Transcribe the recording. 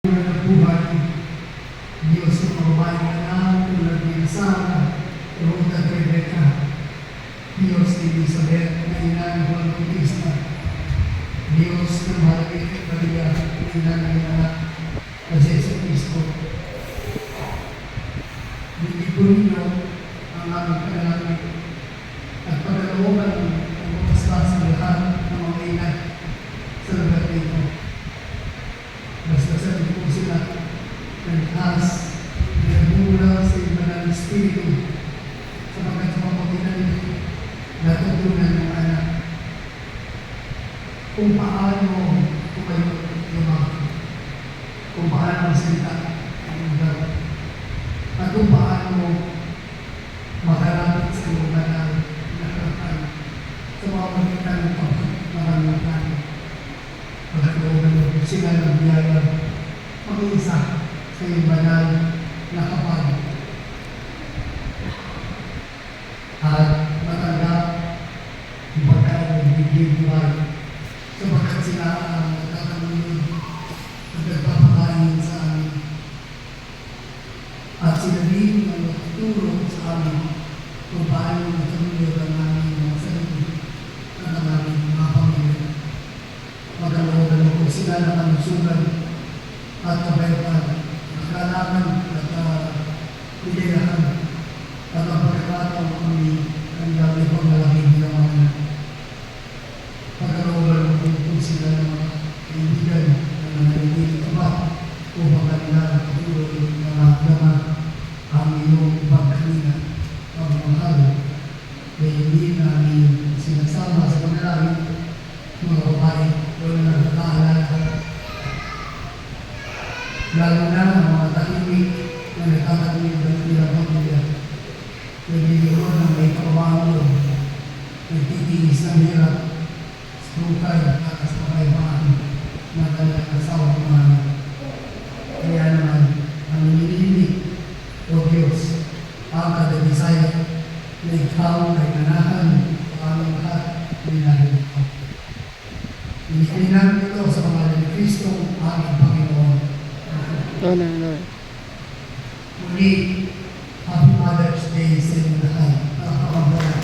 buhay. Diyos ng mga babaeng anak, tulad ni Sarah, Ruth at Rebecca. Diyos ni Elizabeth, na ina ng Juan Bautista. Diyos ng Maria, na ina ng anak na si Yesu Cristo. Binigun ninyo ang aming panalangin at pagkalooban ng kapaspas sa lahat ng mga inay sa lugar nito. Basta sa po sila ng taas na nagmula sa iba ng Espiritu sapagkat sa pamamagitan nito natutunan ng anak kung paano tumayo lumaki, kung paano magsalita ang ugat, at kung paano makalapit sa mga banal na harapan sa pamamagitan ng pagmamagitan. Pagkalooban sila ng biyaya mag-iisa sa iyong banal na kapal at matanggap ang pagkaibigay buhay sapagkat sila ang nagkakalunod at nagpapakain sa amin at sila din ang nagtuturo sa amin kung paano natulog ang aming mga sarili at ang aming mga pamilya. Magkalooban ko sila ng kanusugan at kabayatan, nakalaman at ideyahan at ang pagkakataon kami ang dami pang malaking ginawa. Pagkalooban ko sila ng mga kaibigan na nangyayari ito ba upang kanila patuloy na mahamdaman ang iyong pagkanina ang mahal na hindi namin sinasama sa panalangin mga babae wala na nakaalala. Lalo na ang mga tahimik na nagkakatuloy ng ilang pamilya. Nagliliyon ng may kawawa, nagtitiis ng hirap, sukay at sa kakaibahan na kanilang asawa kumahan. Kaya naman, ang nililig o Diyos, ang kadabisaya na ikaw ay ganahan sa aming lahat nilahil ito. Inikinan ito sa pangalan ni Kristo, aming Panginoon. No. Muli, Happy Mother's Day sa inyo lahat. Napakabala.